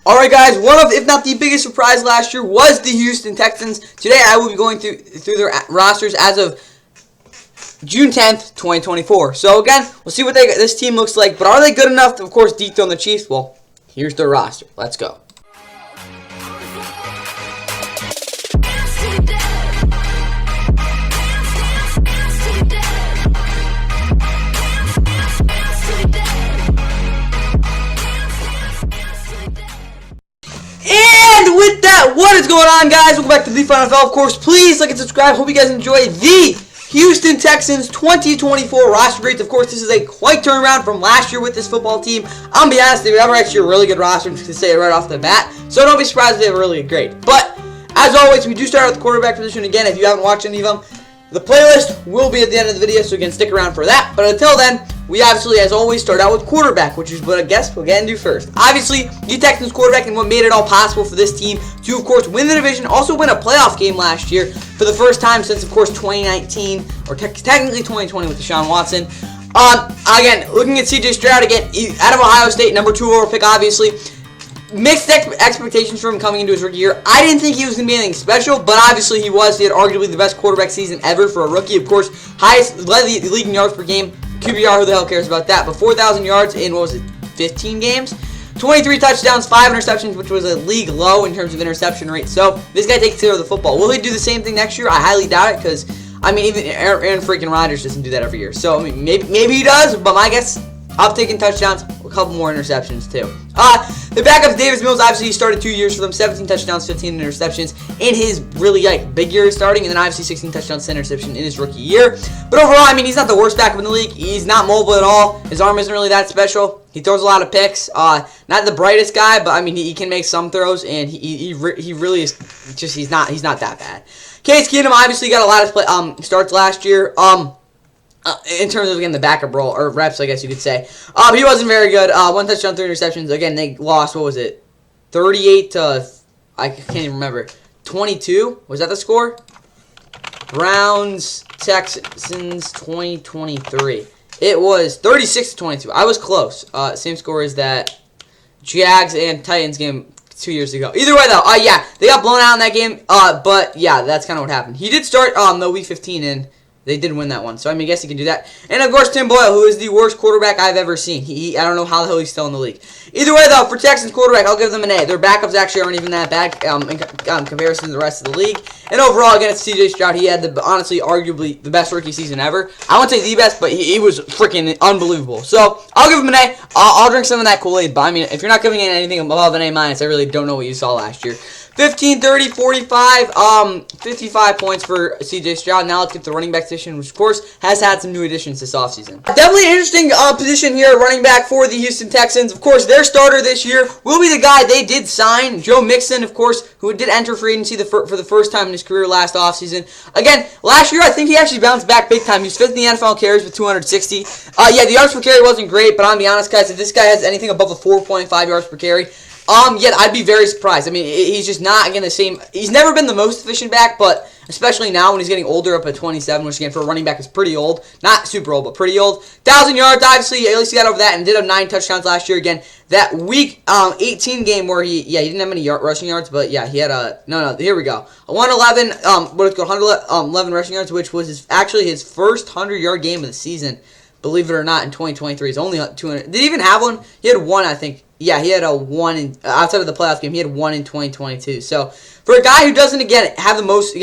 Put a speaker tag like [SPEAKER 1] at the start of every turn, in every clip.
[SPEAKER 1] Alright guys, one of, if not the biggest surprise last year was the Houston Texans. Today I will be going through their rosters as of June 10th, 2024. So again, we'll see what this team looks like. But are they good enough to, of course, dethrone the Chiefs? Well, here's their roster. Let's go. And with that, what is going on, guys? Welcome back to the NFL. Of course, please like and subscribe. Hope you guys enjoy the Houston Texans 2024 roster grades. Of course, this is a quite turnaround from last year with this football team. I'm going to be honest, they never actually a really good roster, I'm just going to say it right off the bat. So don't be surprised if they have a really good grade. But, as always, we do start with the quarterback position. Again, if you haven't watched any of them, the playlist will be at the end of the video, so again, stick around for that. But until then, we obviously, as always, start out with quarterback, which is what I guess we'll get into first. Obviously, the Texans quarterback and what made it all possible for this team to, of course, win the division, also win a playoff game last year for the first time since, of course, 2019, or technically 2020 with Deshaun Watson. Again, looking at CJ Stroud again, out of Ohio State, number 2 overall pick, obviously. Mixed expectations for him coming into his rookie year. I didn't think he was going to be anything special, but obviously he was. He had arguably the best quarterback season ever for a rookie. Of course, led the league in yards per game. QBR, who the hell cares about that? But 4,000 yards in, what was it, 15 games? 23 touchdowns, 5 interceptions, which was a league low in terms of interception rate. So this guy takes care of the football. Will he do the same thing next year? I highly doubt it because, I mean, even Aaron freaking Rodgers doesn't do that every year. So, I mean, maybe he does, but my guess, uptaking touchdowns, a couple more interceptions too. The backup, Davis Mills, obviously he started 2 years for them, 17 touchdowns, 15 interceptions in his really big year starting, and then obviously 16 touchdowns, 10 interceptions in his rookie year. But overall, I mean, he's not the worst backup in the league. He's not mobile at all. His arm isn't really that special. He throws a lot of picks. Not the brightest guy, but I mean, he can make some throws, and he really is just he's not that bad. Case Keenum obviously got a lot of starts last year. In terms of, again, the backup role, or reps, I guess you could say. He wasn't very good. 1 touchdown, 3 interceptions. Again, they lost, what was it? 38 to, I can't even remember. 22? Was that the score? Browns, Texans, 2023. It was 36 to 22. I was close. Same score as that Jags and Titans game 2 years ago. Either way, though, yeah, they got blown out in that game. But, yeah, that's kind of what happened. He did start, the week 15 in. They did win that one, so I mean, I guess he can do that. And of course, Tim Boyle, who is the worst quarterback I've ever seen. I don't know how the hell he's still in the league. Either way, though, for Texans quarterback, I'll give them an A. Their backups actually aren't even that bad in comparison to the rest of the league. And overall, again, it's CJ Stroud. He had honestly, arguably, the best rookie season ever. I won't say the best, but he was freaking unbelievable. So I'll give him an A. I'll drink some of that Kool-Aid. But I mean, if you're not giving it anything above an A-, I really don't know what you saw last year. 15, 30, 45, 55 points for CJ Stroud. Now let's get to the running back position, which, of course, has had some new additions this offseason. Definitely an interesting position here at running back for the Houston Texans. Of course, their starter this year will be the guy they did sign, Joe Mixon, of course, who did enter free agency for the first time in his career last offseason. Again, last year, I think he actually bounced back big time. He was 5th in the NFL carries with 260. Yeah, the yards per carry wasn't great, but I'll be honest, guys, if this guy has anything above a 4.5 yards per carry, yeah, I'd be very surprised. I mean, he's just not, again, the same. He's never been the most efficient back, but especially now when he's getting older, up at 27, which, again, for a running back is pretty old. Not super old, but pretty old. 1,000 yards, obviously, at least he got over that and did have 9 touchdowns last year. Again, that week 18 game where he didn't have any rushing yards, but, yeah, he had here we go. 111 rushing yards, which was actually his first 100-yard game of the season. Believe it or not, in 2023, he's only 200. Did he even have one? He had one, I think. Yeah, he had a 1 outside of the playoff game. He had 1 in 2022. So for a guy who doesn't have the most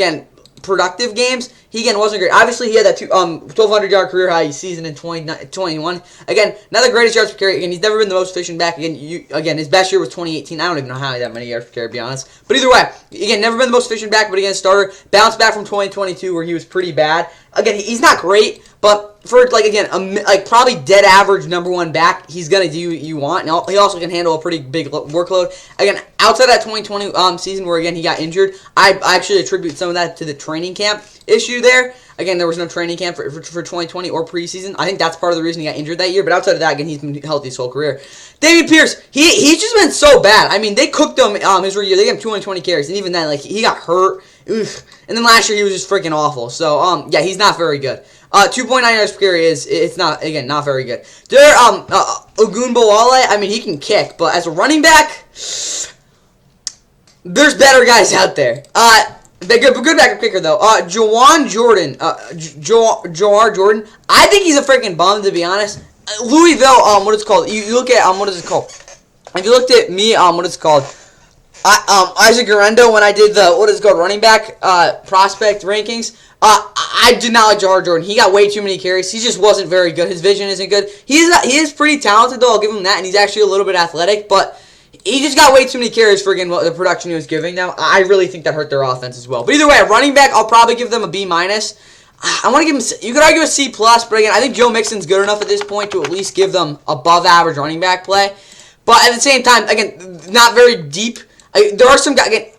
[SPEAKER 1] productive games, he wasn't great. Obviously, he had that 1,200-yard career high season in 2021. Again, not the greatest yards per carry. Again, he's never been the most efficient back. Again, his best year was 2018. I don't even know how he had that many yards per carry, to be honest. But either way, again, never been the most efficient back. But again, starter bounced back from 2022 where he was pretty bad. Again, he's not great, but for probably dead average number 1 back, he's gonna do what you want. And he also can handle a pretty big workload. Again, outside that 2020 season where again he got injured, I actually attribute some of that to the training camp issue there. Again, there was no training camp for 2020 or preseason. I think that's part of the reason he got injured that year. But outside of that, again, he's been healthy his whole career. David Pierce, he's just been so bad. I mean, they cooked him his rookie year. They gave him 220 carries, and even then, he got hurt. Oof. And then last year he was just freaking awful. So yeah, he's not very good. 2.9 yards per carry it's not very good. There Ogunbowale, I mean, he can kick, but as a running back, There's better guys out there. Good backup kicker though. Jawar Jordan. Jawar Jordan. I think he's a freaking bum, to be honest. Louisville. What it's called? You look at what is it called? If you looked at me, what it's called? Isaac Garendo, when I did the what is it called running back prospect rankings. I did not like Jawar Jordan. He got way too many carries. He just wasn't very good. His vision isn't good. He is pretty talented though. I'll give him that, and he's actually a little bit athletic, but he just got way too many carries for the production he was giving. Now, I really think that hurt their offense as well. But either way, at running back, I'll probably give them a B-. I want to give him, you could argue a C+, but again, I think Joe Mixon's good enough at this point to at least give them above average running back play. But at the same time, again, not very deep. There are some guys, again,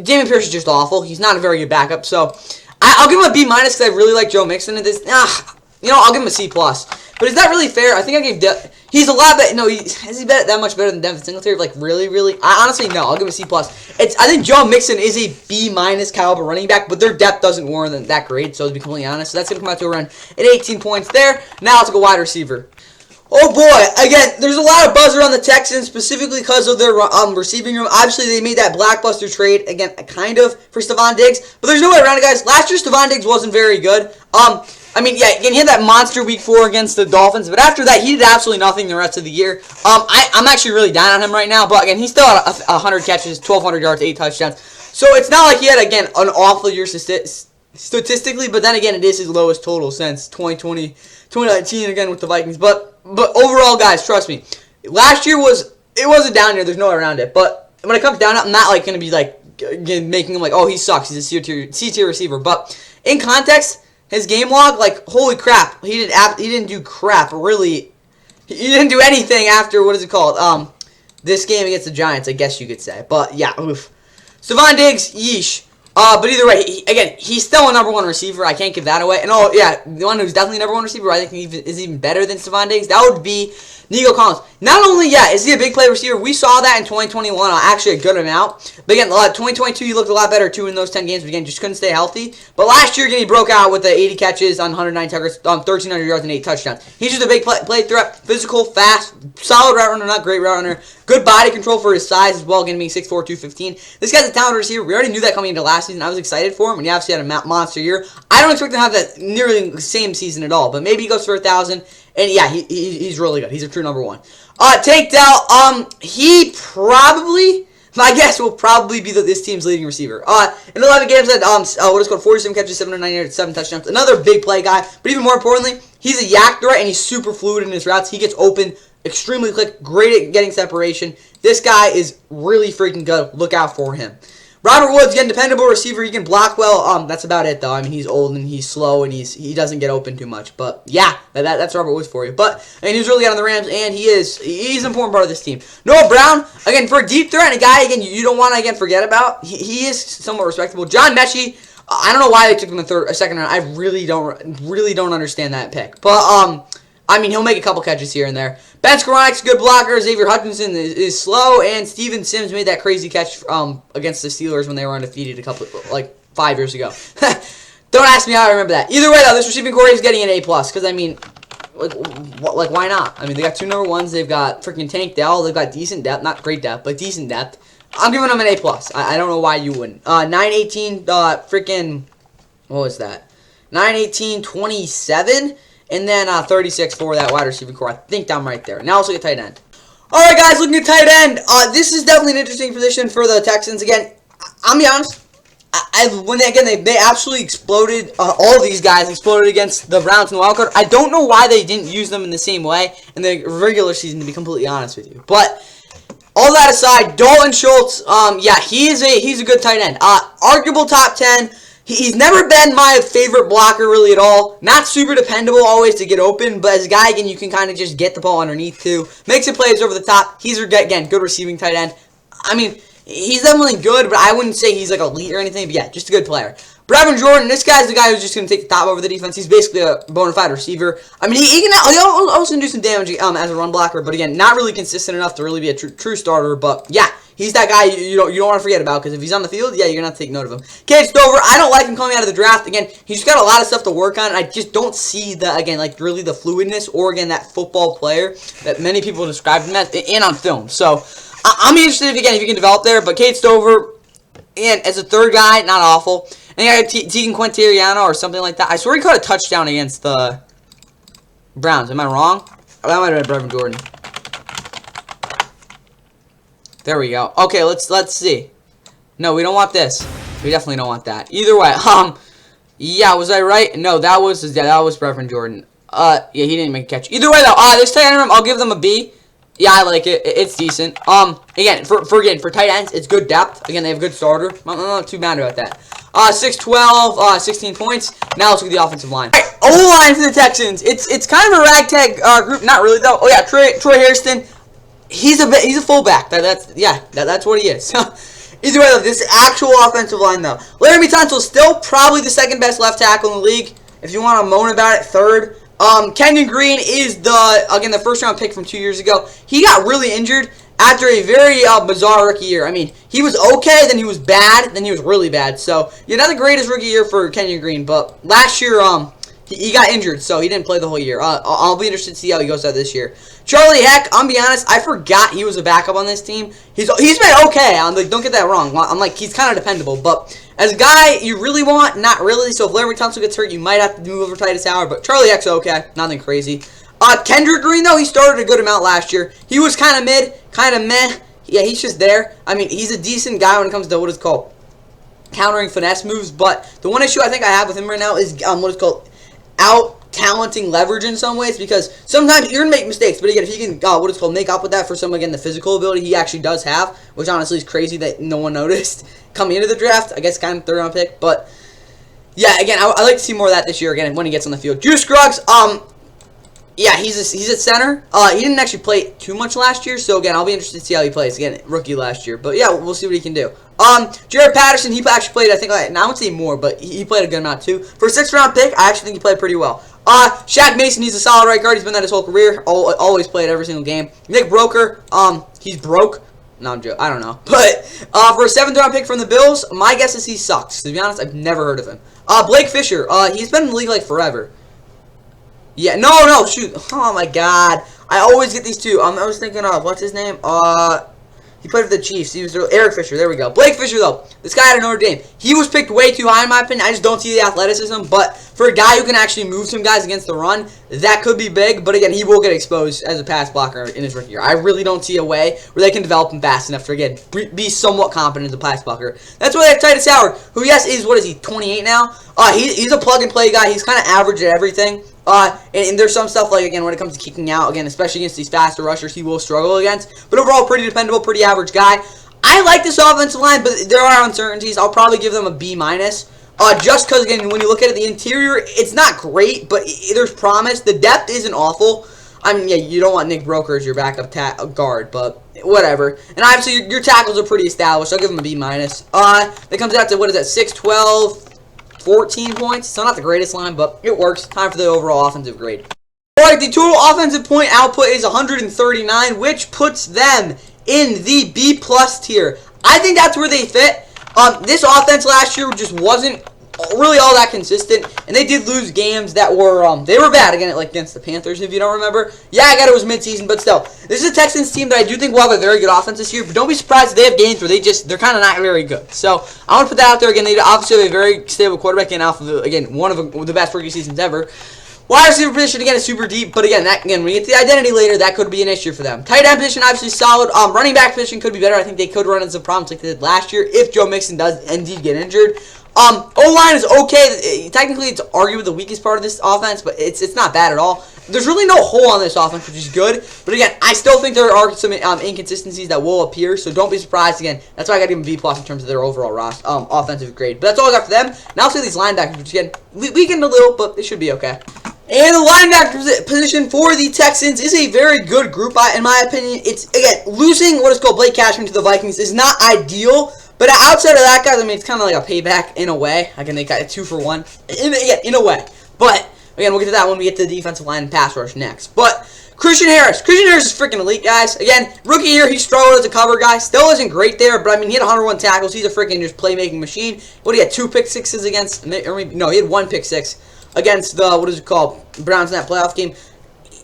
[SPEAKER 1] Damian Pierce is just awful. He's not a very good backup. So, I'll give him a B- because I really like Joe Mixon at this. I'll give him a C+. But is that really fair? I think I gave... He's a lot better... No, is he that much better than Devin Singletary? Like, really? Honestly, no. I'll give him a C+. I think Joe Mixon is a B- caliber running back, but their depth doesn't warrant that grade, so to be completely honest. So that's going to come out to around at 18 points there. Now let's go wide receiver. Oh boy, again, there's a lot of buzz around the Texans, specifically because of their receiving room. Obviously, they made that blockbuster trade, again, kind of, for Stephon Diggs. But there's no way around it, guys. Last year, Stephon Diggs wasn't very good. Again, he had that monster week 4 against the Dolphins, but after that, he did absolutely nothing the rest of the year. I'm actually really down on him right now, but again, he's still at 100 catches, 1,200 yards, 8 touchdowns. So it's not like he had, again, an awful year statistically, but then again, it is his lowest total since 2019, again, with the Vikings. But overall, guys, trust me, last year was a down year. There's no way around it. But when it comes down, I'm not like going to be like making him like, oh, he sucks. He's a C-tier receiver. But in context, his game log, like, holy crap, he didn't do crap, really. He didn't do anything after, what is it called? This game against the Giants, I guess you could say. But, yeah, oof. Stephon Diggs, yeesh. But either way, he's still a number 1 receiver. I can't give that away. And, the one who's definitely number 1 receiver, I think is even better than Stephon Diggs, that would be Nico Collins. Not only, is he a big play receiver? We saw that in 2021, actually a good amount. But again, 2022, he looked a lot better, too, in those 10 games. But again, just couldn't stay healthy. But last year, again, he broke out with the 80 catches on 109 targets, 1,300 yards, and 8 touchdowns. He's just a big play threat, physical, fast, solid route runner, not great route runner. Good body control for his size as well, again, being 6'4", 215. This guy's a talented receiver. We already knew that coming into last season. I was excited for him, and he obviously had a monster year. I don't expect him to have that nearly the same season at all, but maybe he goes for 1,000. And yeah, he's really good. He's a true number 1. Tank Dell, he probably, my guess, will probably be this team's leading receiver. In 11 games, had 47 catches, 790 yards, 7 touchdowns. Another big play guy, but even more importantly, he's a yak threat and he's super fluid in his routes. He gets open extremely quick, great at getting separation. This guy is really freaking good. Look out for him. Robert Woods, again, dependable receiver. He can block well. That's about it, though. I mean, he's old and he's slow and he doesn't get open too much. But yeah, that's Robert Woods for you. But he was really good on the Rams, and he's an important part of this team. Noah Brown, again, for a deep threat and a guy again you don't want to again forget about. He is somewhat respectable. John Mechie, I don't know why they took him in a second round. I really don't understand that pick. But he'll make a couple catches here and there. Ben Skoronek's a good blocker. Xavier Hutchinson is slow, and Steven Sims made that crazy catch against the Steelers when they were undefeated 5 years ago. Don't ask me how I remember that. Either way, though, this receiving core is getting an A+, because, why not? They got 2 number 1s. They've got freaking Tank Dell. They've got decent depth. Not great depth, but decent depth. I'm giving them an A+. I don't know why you wouldn't. 918, what was that? 918, 27. And then 36 for that wide receiver core. I think I'm right there. Now let's look at tight end. All right, guys, looking at tight end. This is definitely an interesting position for the Texans. Again, I'll be honest. They absolutely exploded. All of these guys exploded against the Browns in the wild card. I don't know why they didn't use them in the same way in the regular season, to be completely honest with you. But all that aside, Dalton Schultz, he's a good tight end. Arguable top 10. He's never been my favorite blocker really at all. Not super dependable always to get open, but as a guy, again, you can kind of just get the ball underneath too. Makes some plays over the top. He's, again, good receiving tight end. He's definitely good, but I wouldn't say he's like elite or anything, but yeah, just a good player. Brevin Jordan, this guy's the guy who's just going to take the top over the defense. He's basically a bona fide receiver. He also can do some damage as a run blocker, but again, not really consistent enough to really be a true starter, but yeah. He's that guy you don't want to forget about, because if he's on the field, yeah, you're going to have to take note of him. Cade Stover, I don't like him coming out of the draft. Again, he's just got a lot of stuff to work on, and I just don't see really the fluidness or, again, that football player that many people describe him as, and on film. So, I'm interested, if you can develop there, but Cade Stover, And as a third guy, not awful. And you got Tegan Quintariano or something like that. I swear he caught a touchdown against the Browns. Am I wrong? Oh, that might have been Brevin Jordan. There we go. Okay, let's see. No, we don't want this. We definitely don't want that. Either way, yeah, was I right? No, that was Brevin Jordan. Yeah, he didn't make a catch. Either way, though, this tight end room, I'll give them a B. Yeah, I like it. It's decent. Again, for tight ends, it's good depth. Again, they have good starter. I'm not too mad about that. 6'12", 16 points. Now let's look at the offensive line. All right, O-line for the Texans. It's kind of a ragtag group. Not really though. Oh yeah, Troy Hairston. He's a fullback. That's what he is. Either way, though, this actual offensive line though, Laramie Tunsil's still probably the second best left tackle in the league. If you want to moan about it, third. Kenyon Green is the first round pick from 2 years ago. He got really injured after a very bizarre rookie year. I mean, he was okay, then he was bad, then he was really bad. So, yeah, not the greatest rookie year for Kenyon Green, but last year, he got injured, so he didn't play the whole year. I'll be interested to see how he goes out this year. Charlie Heck, I'm be honest, I forgot he was a backup on this team. He's been okay. Don't get that wrong. He's kind of dependable, but as a guy you really want, not really. So if Laramie Tunsil gets hurt, you might have to move over Titus Howard, but Charlie Heck's okay. Nothing crazy. Kendrick Green, though, he started a good amount last year. He was kind of mid, kind of meh. Yeah, he's just there. I mean, he's a decent guy when it comes to what is called countering finesse moves, but the one issue I think I have with him right now is what is called out-talenting leverage in some ways, because sometimes you're going to make mistakes, but again, if he can, what is called, make up with that for some, again, the physical ability he actually does have, which honestly is crazy that no one noticed coming into the draft. I guess kind of third-round pick, but yeah, again, I like to see more of that this year, again, when he gets on the field. Juice Scruggs, yeah, he's at center. He didn't actually play too much last year, so again, I'll be interested to see how he plays. Again, rookie last year, but yeah, we'll see what he can do. Jared Patterson, he actually played, I think, I won't say more, but he played a good amount too. For a 6th-round pick, I actually think he played pretty well. Shaq Mason, he's a solid right guard. He's been that his whole career. Always played every single game. Nick Broker, he's broke. No, I'm joking. I don't know. But for a 7th-round pick from the Bills, my guess is he sucks. To be honest, I've never heard of him. Blake Fisher, he's been in the league like forever. Yeah, no, shoot. Oh my God, I always get these two. I was thinking of what's his name. He played for the Chiefs. He was Eric Fisher. There we go. Blake Fisher, though. This guy out of Notre Dame. He was picked way too high, in my opinion. I just don't see the athleticism. But for a guy who can actually move some guys against the run, that could be big. But again, he will get exposed as a pass blocker in his rookie year. I really don't see a way where they can develop him fast enough to, again, be somewhat competent as a pass blocker. That's why they have Titus Howard, who, yes, is, what is he, 28 now? He's a plug-and-play guy. He's kind of average at everything. And there's some stuff, like, again, when it comes to kicking out, again, especially against these faster rushers, he will struggle against. But overall, pretty dependable, pretty average guy. I like this offensive line, but there are uncertainties. I'll probably give them a B-. Just because, again, when you look at it, the interior, it's not great, but there's promise. The depth isn't awful. I mean, yeah, you don't want Nick Broker as your backup guard, but whatever. And obviously, your tackles are pretty established. I'll give them a B-. That comes out to, what is that, 6'12", 14 points. So not the greatest line, but it works. Time for the overall offensive grade. Alright, the total offensive point output is 139, which puts them in the B+ tier. I think that's where they fit. This offense last year just wasn't really all that consistent, and they did lose games that were they were bad again, like against the Panthers, if you don't remember. Yeah, I got it was midseason, but still, this is a Texans team that I do think will have a very good offense this year. But don't be surprised if they have games where they're kind of not very good. So I want to put that out there again. They obviously have a very stable quarterback and Alpha, again, one of the best rookie seasons ever. Wide receiver position, again, is super deep, but again, when we get to the identity later, that could be an issue for them. Tight end position, obviously solid. Running back position could be better. I think they could run into some problems like they did last year if Joe Mixon does indeed get injured. O-line is okay. Technically, it's arguably the weakest part of this offense, but it's not bad at all. There's really no hole on this offense, which is good. But again, I still think there are some inconsistencies that will appear, so don't be surprised. Again, that's why I got to give them B+ in terms of their overall offensive grade. But that's all I got for them. Now I'll say these linebackers, which again, weakened a little, but they should be okay. And the linebacker position for the Texans is a very good group, in my opinion. It's, again, losing what is called Blake Cashman to the Vikings is not ideal. But outside of that, guys, I mean, it's kind of like a payback in a way. Again, they got a 2-for-1 in a way. But, again, we'll get to that when we get to the defensive line and pass rush next. But Christian Harris is freaking elite, guys. Again, rookie year, he struggled as a cover guy. Still isn't great there, but, I mean, he had 101 tackles. He's a freaking just playmaking machine. What, he had 2 pick sixes against, no, he had 1 pick six against the, Browns in that playoff game.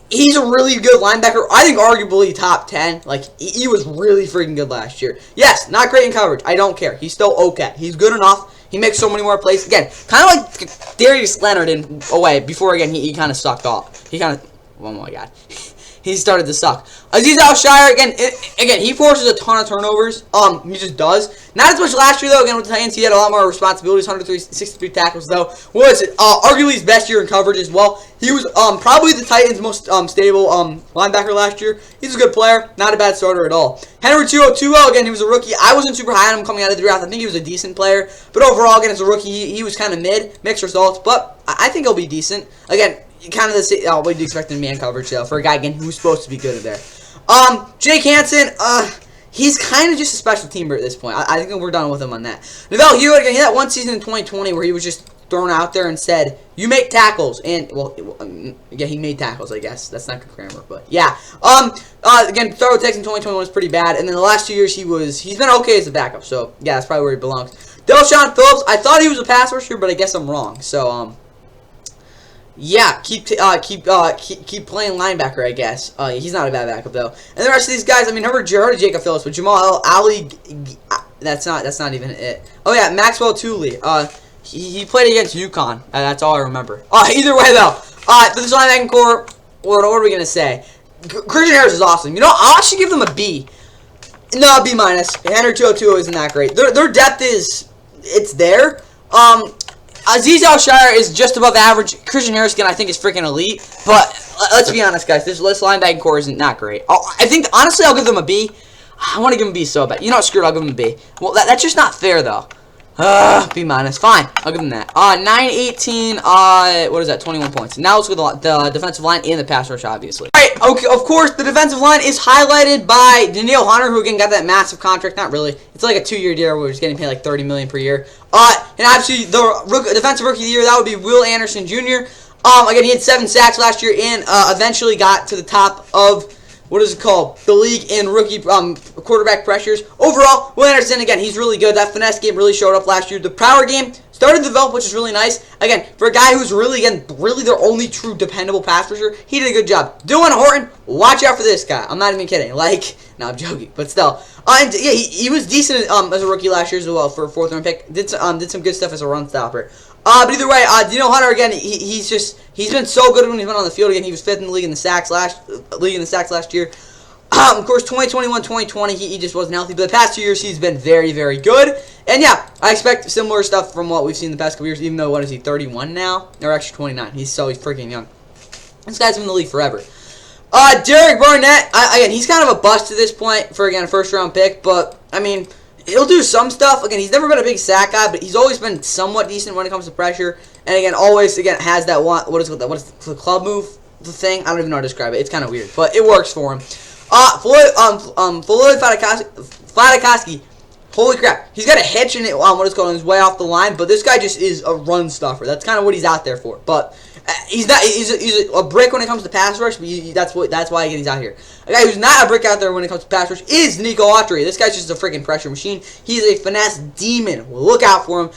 [SPEAKER 1] he's a really good linebacker. I think arguably top 10. Like, he was really freaking good last year. Yes, not great in coverage. I don't care. He's still okay. He's good enough. He makes so many more plays. Again, kind of like Darius Leonard in a way. Before, again, he kind of sucked off. He kind of, oh my God. He started to suck. Aziz Al-Shire, again, he forces a ton of turnovers. He just does. Not as much last year, though. Again, with the Titans, he had a lot more responsibilities. 163 tackles, though. Was arguably his best year in coverage as well. He was probably the Titans' most stable linebacker last year. He's a good player. Not a bad starter at all. Henry 202, again, he was a rookie. I wasn't super high on him coming out of the draft. I think he was a decent player. But overall, again, as a rookie, he was kind of mid. Mixed results. But I think he'll be decent. Again, kind of the same. What do you expect in man coverage, though, for a guy, again, who's supposed to be good at there. Jake Hansen, he's kind of just a special teamer at this point. I think we're done with him on that. Neville Hewitt, again, he had one season in 2020 where he was just thrown out there and said, you make tackles. And, well, yeah, he made tackles, I guess. That's not good grammar, but, yeah. Again, throw text in 2021 was pretty bad. And then the last 2 years, he's been okay as a backup. So, yeah, that's probably where he belongs. Delshon Phillips, I thought he was a pass rusher, but I guess I'm wrong. So, yeah, keep playing linebacker, I guess. He's not a bad backup, though. And the rest of these guys, I mean, heard of Jacob Phillips, but Jamal Ali, that's not even it. Oh, yeah, Maxwell Tooley. He played against UConn. That's all I remember. Either way, though, for this linebacking core, what are we going to say? Christian Harris is awesome. You know, I'll actually give them a B. No, B minus. Henry 202 isn't that great. Their depth it's there. Aziz Al-Shire is just above average. Christian Harris, again, I think is freaking elite. But let's be honest, guys. This linebacking core isn't not great. I think, honestly, I'll give them a B. I want to give them a B so bad. You know what? Screw it. I'll give them a B. Well, that's just not fair, though. B minus. Fine. I'll give them that. 9-18. What is that? 21 points. Now let's go with the defensive line and the pass rush, obviously. All right. Okay. Of course, the defensive line is highlighted by Danielle Hunter, who again got that massive contract. Not really. It's like a 2-year deal where he's getting paid like $30 million per year. And obviously the defensive rookie of the year, that would be Will Anderson Jr. Again, he had 7 sacks last year and eventually got to the top of, what is it called? The league in rookie quarterback pressures. Overall, Will Anderson, again, he's really good. That finesse game really showed up last year. The power game started to develop, which is really nice. Again, for a guy who's really, again, really their only true dependable pass rusher, he did a good job. Dylan Horton, watch out for this guy. I'm not even kidding. Like, no, I'm joking, but still. And yeah, he was decent as a rookie last year as well for a 4th round pick. Did some good stuff as a run stopper. But either way, Danielle Hunter, again, he's been so good when he's been on the field. Again, he was 5th in the league in the sacks last year. Of course, 2021, 2020, he just wasn't healthy. But the past 2 years, he's been very, very good. And yeah, I expect similar stuff from what we've seen the past couple years. Even though, what is he, 31 now? Or actually 29. He's freaking young. This guy's been in the league forever. Derek Barnett, again, he's kind of a bust to this point for, again, a 1st round pick. But, I mean, he'll do some stuff. Again, he's never been a big sack guy, but he's always been somewhat decent when it comes to pressure. And again, always, again, has that one, what is the club move, the thing? I don't even know how to describe it. It's kind of weird, but it works for him. Floyd Fladikowski, holy crap. He's got a hitch in it on what is called his way off the line, but this guy just is a run stuffer. That's kind of what he's out there for. But he's a brick when it comes to pass rush, but that's why again, he's out here. A guy who's not a brick out there when it comes to pass rush is Nico Autry. This guy's just a freaking pressure machine. He's a finesse demon. Well, look out for him.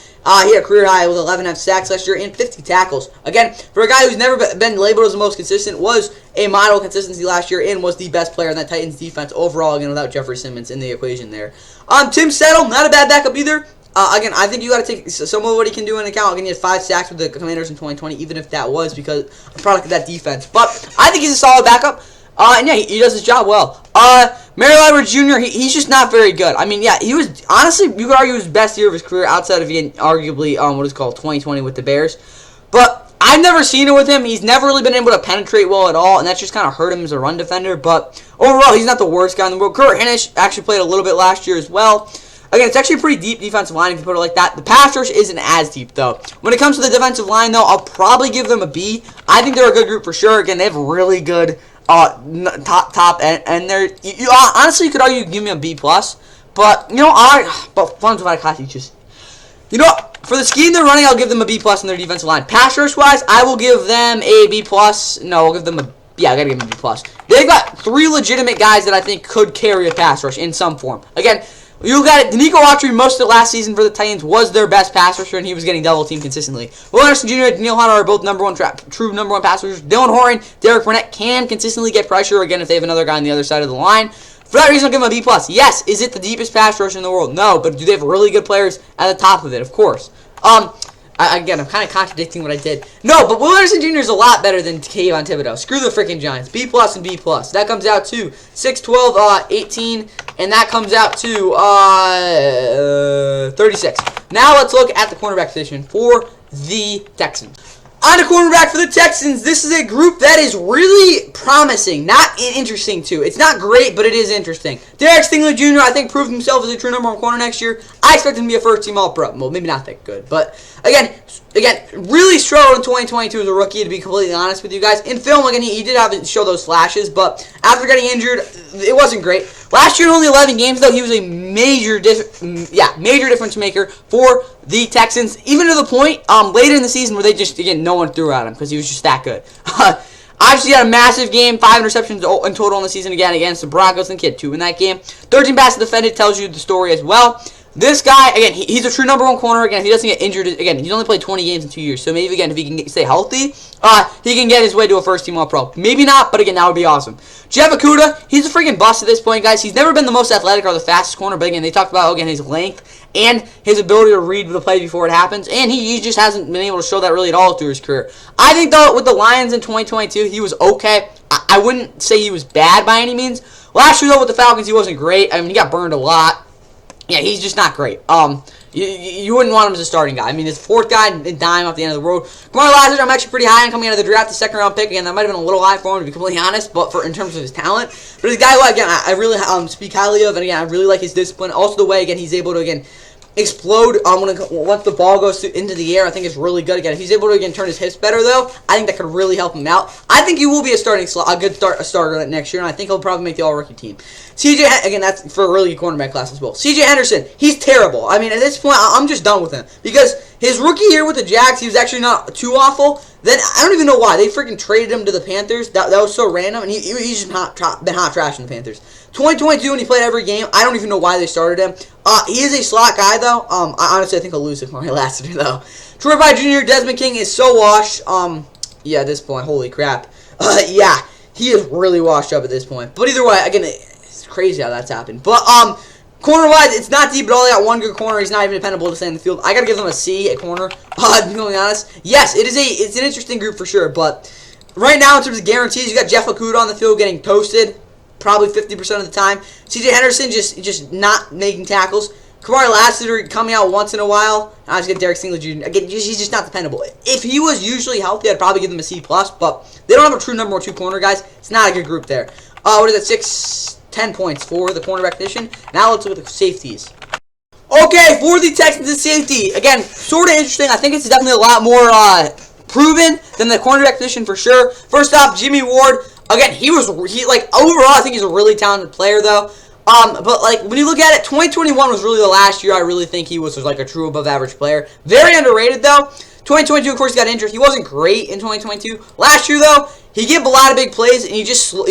[SPEAKER 1] He had a career high with 11.5 sacks last year and 50 tackles. Again, for a guy who's never been labeled as the most consistent, was a model of consistency last year and was the best player in that Titans defense overall, again, without Jeffrey Simmons in the equation there. Tim Settle, not a bad backup either. Again, I think you got to take some of what he can do into account. Again, he had 5 sacks with the Commanders in 2020, even if that was because a product of that defense. But I think he's a solid backup. And yeah, he does his job well. Mary Liber Jr., he's just not very good. I mean, yeah, he was, honestly, you could argue his best year of his career outside of, again, arguably, what is called 2020 with the Bears. But I've never seen it with him. He's never really been able to penetrate well at all, and that's just kind of hurt him as a run defender. But overall, he's not the worst guy in the world. Kurt Hinish actually played a little bit last year as well. Again, it's actually a pretty deep defensive line if you put it like that. The pass rush isn't as deep, though. When it comes to the defensive line, though, I'll probably give them a B. I think they're a good group for sure. Again, they have really good top end, and they're honestly, you could argue give me a B plus. But you know, for the scheme they're running, I'll give them a B plus in their defensive line. Pass rush wise, I will give them a B plus. No, I'll give them a I gotta give them a B plus. They've got 3 legitimate guys that I think could carry a pass rush in some form. Again, You look at it, Nico Autry, most of the last season for the Titans, was their best pass rusher, and he was getting double teamed consistently. Will Anderson Jr. and Danielle Hunter are both true number one pass rushers. Dylan Horton, Derek Burnett can consistently get pressure, again, if they have another guy on the other side of the line. For that reason, I'll give him a B+. Yes, is it the deepest pass rusher in the world? No, but do they have really good players at the top of it? Of course. Again, I'm kind of contradicting what I did. No, but Will Anderson Jr. is a lot better than Kayvon Thibodeau. Screw the freaking Giants. B+ and B+. That comes out to 6, 12, 18, and that comes out to 36. Now let's look at the cornerback position for the Texans. On to cornerback for the Texans. This is a group that is really promising, not interesting too. It's not great, but it is interesting. Derek Stingley Jr. I think proved himself as a true number one corner next year. I expect him to be a first-team All-Pro. Well, maybe not that good, but again, really struggled in 2022 as a rookie. To be completely honest with you guys, in film, again, he did have to show those flashes, but after getting injured, it wasn't great. Last year, in only 11 games, though, he was a major difference maker for the Texans, even to the point later in the season where they just, again, no one threw at him because he was just that good. Obviously, he had a massive game, 5 interceptions in total in the season again against the Broncos, and he had 2 in that game. 13 passes defended tells you the story as well. This guy, again, he's a true number one corner. Again, if he doesn't get injured, again, he's only played 20 games in 2 years. So maybe, again, if he can stay healthy, he can get his way to a first-team All-Pro. Maybe not, but again, that would be awesome. Jeff Okudah, he's a freaking bust at this point, guys. He's never been the most athletic or the fastest corner, but again, they talked about, again, his length and his ability to read the play before it happens, and he just hasn't been able to show that really at all through his career. I think, though, with the Lions in 2022, he was okay. I wouldn't say he was bad by any means. Last year, though, with the Falcons, he wasn't great. I mean, he got burned a lot. Yeah, he's just not great. You wouldn't want him as a starting guy. I mean, his fourth guy in dime off the end of the road. Kamar Lazard, I'm actually pretty high on coming out of the draft, the second-round pick. Again, that might have been a little high for him, to be completely honest, but in terms of his talent. But he's a guy who, again, I really speak highly of, and again, I really like his discipline. Also, the way, again, he's able to, again, explode once the ball goes into the air. I think it's really good. Again, if he's able to, again, turn his hips better, though, I think that could really help him out. I think he will be a starter next year, and I think he'll probably make the all-rookie team. CJ, again, that's for a really good cornerback class as well. CJ Henderson, he's terrible. I mean, at this point, I'm just done with him. Because his rookie year with the Jags, he was actually not too awful. Then, I don't even know why. They freaking traded him to the Panthers. That was so random, and he's just been hot trash in the Panthers. 2022, when he played every game, I don't even know why they started him. He is a slot guy, though. I think he'll lose if Mario Lassiter, though. Troy Pride Jr., Desmond King is so washed. Yeah, at this point, holy crap. Yeah, he is really washed up at this point. But either way, again, it's crazy how that's happened. But, corner-wise, it's not deep at all. They got one good corner. He's not even dependable to stay in the field. I got to give them a C at corner, to be completely honest. Yes, it's an interesting group for sure. But right now, in terms of guarantees, you got Jeff Okudah on the field getting toasted probably 50% of the time. CJ Henderson just not making tackles. Kamari Lassiter coming out once in a while. I just get Derek Stingley Jr. Again, he's just not dependable. If he was usually healthy, I'd probably give him a C+, but they don't have a true number 2 corner, guys. It's not a good group there. What is it? 10 points for the cornerback position. Now let's look at the safeties. Okay, for the Texans and safety, again, sort of interesting. I think it's definitely a lot more proven than the cornerback position for sure. First off, Jimmy Ward. Again, overall, I think he's a really talented player, though. But, like, when you look at it, 2021 was really the last year I really think he was like, a true above-average player. Very underrated, though. 2022, of course, he got injured. He wasn't great in 2022. Last year, though, he gave a lot of big plays, and he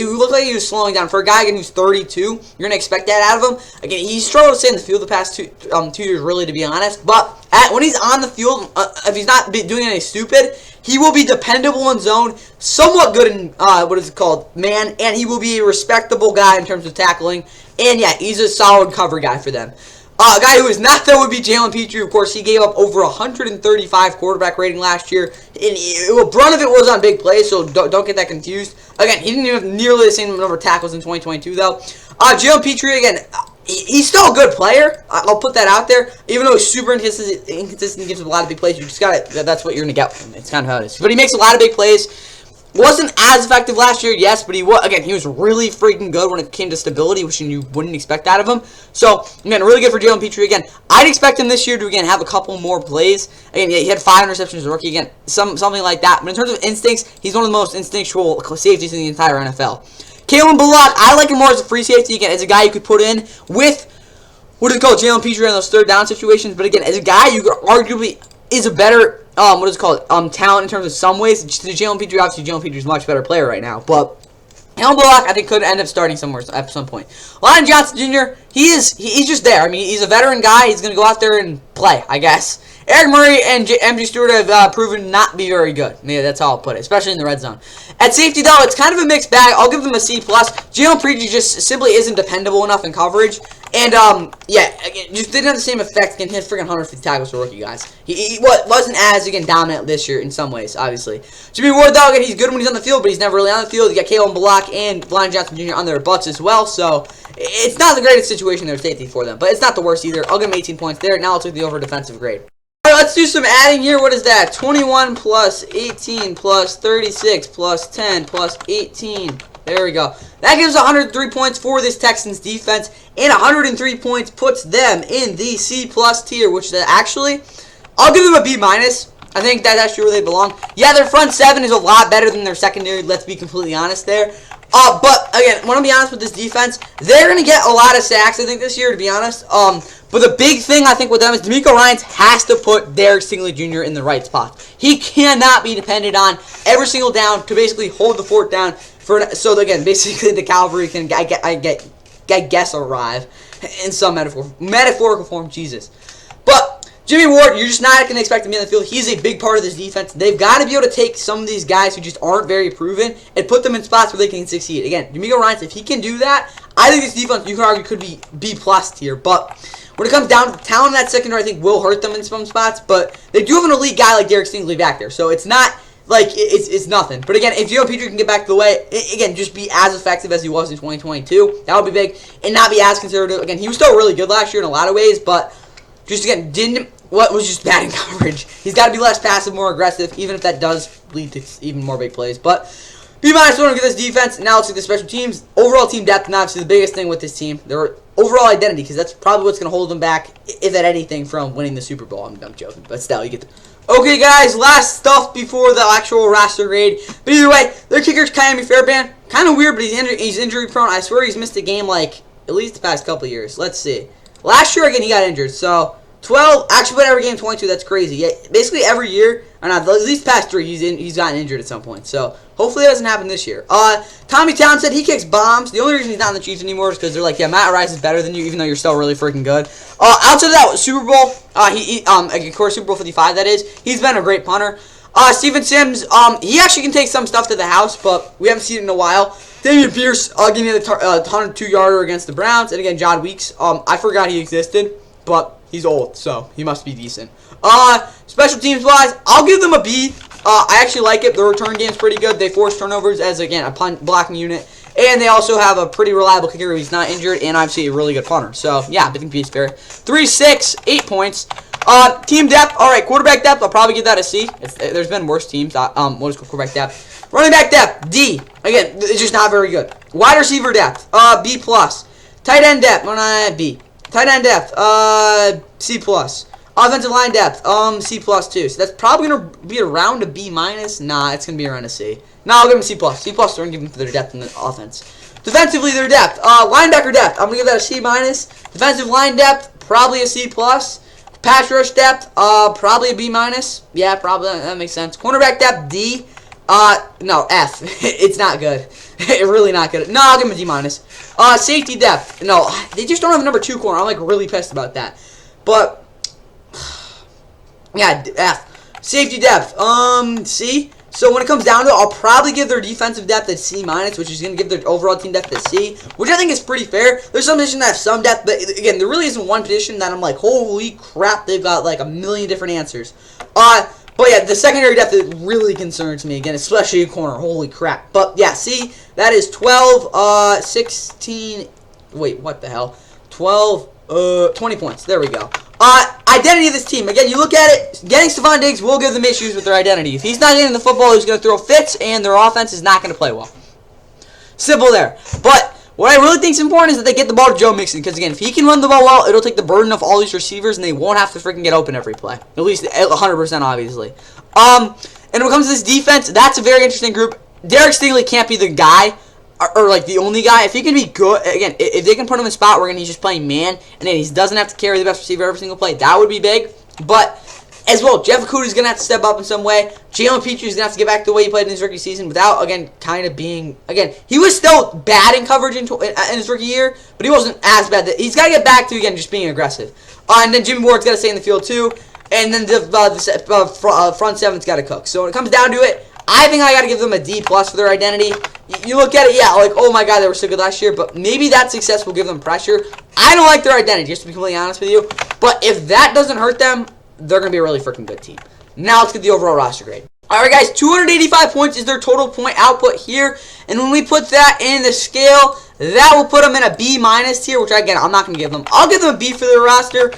[SPEAKER 1] looked like he was slowing down. For a guy again who's 32, you're going to expect that out of him. Again, he struggled to stay in the field the past 2 years, really, to be honest. But when he's on the field, if he's not doing anything stupid, he will be dependable in zone, somewhat good in, man, and he will be a respectable guy in terms of tackling. And, yeah, he's a solid cover guy for them. A guy who is not, though, would be Jalen Petrie. Of course, he gave up over 135 quarterback rating last year. And a brunt of it was on big plays, so don't get that confused. Again, he didn't even have nearly the same number of tackles in 2022, though. Jalen Petrie, again, he's still a good player. I'll put that out there. Even though he's super inconsistent, gives up a lot of big plays, you just that's what you're going to get from him. It's kind of how it is. But he makes a lot of big plays. Wasn't as effective last year, yes, but he was really freaking good when it came to stability, which you wouldn't expect out of him. So, again, really good for Jalen Petrie. Again, I'd expect him this year to, again, have a couple more plays. Again, yeah, he had 5 interceptions as a rookie. Again, something like that. But in terms of instincts, he's one of the most instinctual safeties in the entire NFL. Kalen Bullock, I like him more as a free safety. Again, as a guy you could put in with, Jalen Petrie in those third down situations. But again, as a guy you could arguably is a better talent in terms of some ways. Jalen Petrie, obviously, Jalen Petrie is a much better player right now. But Block, I think, could end up starting somewhere at some point. Lyon Johnson Jr., he's just there. I mean, he's a veteran guy. He's going to go out there and play, I guess. Eric Murray and MJ Stewart have proven not to be very good. Yeah, that's how I'll put it, especially in the red zone. At safety, though, it's kind of a mixed bag. I'll give them a C+. Jalen Preachy just simply isn't dependable enough in coverage. And, yeah, just didn't have the same effect. Again, hit freaking 150 tackles for rookie guys. He wasn't as, again, dominant this year in some ways, obviously. Jimmy Ward, though, again, he's good when he's on the field, but he's never really on the field. You got Caleb Block and Lyon Johnson Jr. on their butts as well, so it's not the greatest situation there, safety for them. But it's not the worst either. I'll give him 18 points there. Now I'll take the over defensive grade. All right, let's do some adding here. What is that? 21 plus 18 plus 36 plus 10 plus 18. There we go. That gives 103 points for this Texans defense, and 103 points puts them in the C+ tier, which is actually, I'll give them a B-. I think that's actually where they belong. Yeah, their front seven is a lot better than their secondary, let's be completely honest there. But, again, when I'm be honest with this defense, they're going to get a lot of sacks, I think, this year, to be honest. But the big thing, I think, with them is D'Amico Ryans has to put Derek Stingley Jr. in the right spot. He cannot be depended on every single down to basically hold the fort down. So, again, basically the cavalry can, I guess, arrive in some metaphorical form, Jesus. But Jimmy Ward, you're just not going to expect him to be on the field. He's a big part of this defense. They've got to be able to take some of these guys who just aren't very proven and put them in spots where they can succeed. Again, D'Amico Ryans, if he can do that, I think this defense, you could argue, could be B+ tier. But when it comes down to talent, that secondary, I think, will hurt them in some spots. But they do have an elite guy like Derek Stingley back there. So it's not like it's nothing. But again, if Jalen Petrie can get back to the way, again, just be as effective as he was in 2022, that would be big. And not be as conservative. Again, he was still really good last year in a lot of ways, but just, again, was just bad in coverage. He's got to be less passive, more aggressive, even if that does lead to even more big plays. But B-, want to get this defense. Now let's see the special teams. Overall team depth, and obviously the biggest thing with this team, their overall identity, because that's probably what's going to hold them back, if at anything, from winning the Super Bowl. I'm joking, but still, you get the... Okay, guys, last stuff before the actual roster grade. But either way, their kicker's Ka'imi Fairbairn. Kind of weird, but he's injury prone. I swear he's missed a game, like, at least the past couple of years. Let's see. Last year, again, he got injured, so... 12, actually put every game 22, that's crazy. Yeah, basically every year, or not, at least past 3, he's gotten injured at some point. So, hopefully that doesn't happen this year. Tommy Townsend, he kicks bombs. The only reason he's not in the Chiefs anymore is because they're like, yeah, Matt Rice is better than you, even though you're still really freaking good. Outside of that, Super Bowl, of course, Super Bowl 55, that is. He's been a great punter. Steven Sims, he actually can take some stuff to the house, but we haven't seen it in a while. Damian Pierce, giving me the 102-yarder against the Browns. And again, John Weeks, I forgot he existed, but... he's old, so he must be decent. Special teams-wise, I'll give them a B. I actually like it. The return game's pretty good. They force turnovers as, again, a punt blocking unit. And they also have a pretty reliable kicker who's not injured, and obviously a really good punter. So, yeah, I think B is fair. 3, 6, 8 points. Team depth, all right, quarterback depth, I'll probably give that a C. There's been worse teams. What is quarterback depth? Running back depth, D. Again, it's just not very good. Wide receiver depth, B+. Tight end depth, B. Tight end depth, C+. Offensive line depth, C+ too. So that's probably going to be around a B-. Nah, it's going to be around a C. No, I'll give them C+. C+, they're going to give them for their depth in the offense. Defensively, their depth. Linebacker depth, I'm going to give that a C-. Defensive line depth, probably a C+. Pass rush depth, probably a B-. Yeah, probably, that makes sense. Cornerback depth, D. No, F. It's not good. It's really not good. No, I'll give him a D-. Safety depth. No, they just don't have a number 2 corner. I'm, like, really pissed about that. But, yeah, F. Safety depth. C. So when it comes down to it, I'll probably give their defensive depth a C-, which is going to give their overall team depth a C, which I think is pretty fair. There's some positions that have some depth, but again, there really isn't one position that I'm like, holy crap, they've got like a million different answers. But yeah, the secondary depth really concerns me, again, especially a corner. Holy crap. But yeah, see, that is 12, 16, wait, what the hell? 12, 20 points. There we go. Identity of this team. Again, you look at it, getting Stephon Diggs will give them issues with their identity. If he's not getting the football, he's going to throw fits, and their offense is not going to play well. Simple there. But what I really think is important is that they get the ball to Joe Mixon, because again, if he can run the ball well, it'll take the burden off all these receivers, and they won't have to freaking get open every play. At least 100%, obviously. And when it comes to this defense, that's a very interesting group. Derek Stingley can't be the guy, or like the only guy. If he can be good, again, if they can put him in a spot where he's just playing man, and then he doesn't have to carry the best receiver every single play, that would be big. But as well. Jeff Okudah's going to have to step up in some way. Jalen Petrie is going to have to get back to the way he played in his rookie season without, again, kind of being, again, he was still bad in coverage in his rookie year, but he wasn't as bad. He's got to get back to, again, just being aggressive. And then Jimmy Ward's got to stay in the field, too. And then the front seven's got to cook. So when it comes down to it, I think I got to give them a D+ for their identity. You look at it, yeah, like, oh my God, they were so good last year, but maybe that success will give them pressure. I don't like their identity, just to be completely honest with you. But if that doesn't hurt them, they're going to be a really freaking good team. Now let's get the overall roster grade. Alright guys, 285 points is their total point output here. And when we put that in the scale, that will put them in a B- tier, which again, I'm not going to give them. I'll give them a B for their roster.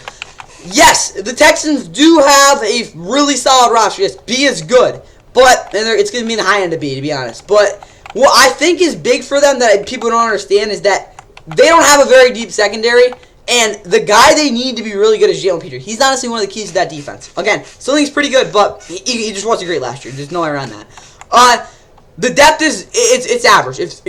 [SPEAKER 1] Yes, the Texans do have a really solid roster. Yes, B is good. But it's going to be in the high end of B, to be honest. But what I think is big for them that people don't understand is that they don't have a very deep secondary. And the guy they need to be really good is Jalen Petrie. He's honestly one of the keys to that defense. Again, still think he's pretty good, but he just wasn't great last year. There's no way around that. The depth is it's average. If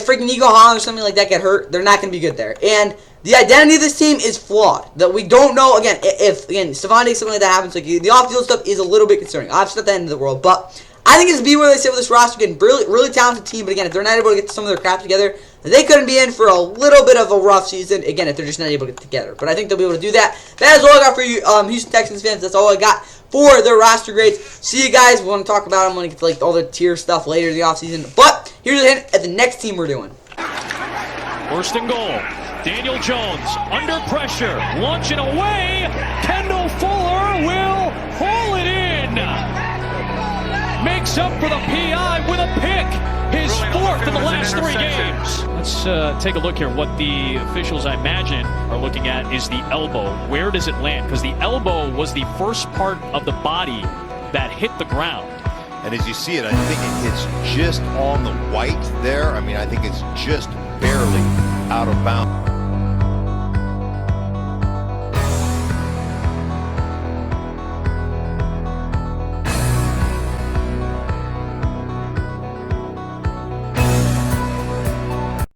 [SPEAKER 1] freaking Nico Holland or something like that get hurt, they're not going to be good there. And the identity of this team is flawed. That we don't know, again, if Stephon Diggs, something like that happens, like the off-field stuff is a little bit concerning. Obviously, not the end of the world, but I think it's B where they sit with this roster. Again, really talented team, but again, if they're not able to get some of their crap together, they couldn't be in for a little bit of a rough season, again, if they're just not able to get together. But I think they'll be able to do that. That is all I got for you, Houston Texans fans. That's all I got for their roster grades. See you guys. We want to talk about them when we get to like all the tier stuff later in the offseason. But here's a hint at the next team we're doing.
[SPEAKER 2] First and goal. Daniel Jones under pressure, launching away. Kendall Fuller will haul it in. Makes up for the PI with a pick. His fourth in the last 3 games. Let's take a look here. What the officials, I imagine, are looking at is the elbow. Where does it land? Because the elbow was the first part of the body that hit the ground.
[SPEAKER 3] And as you see it, I think it hits just on the white there. I mean, I think it's just barely out of bounds.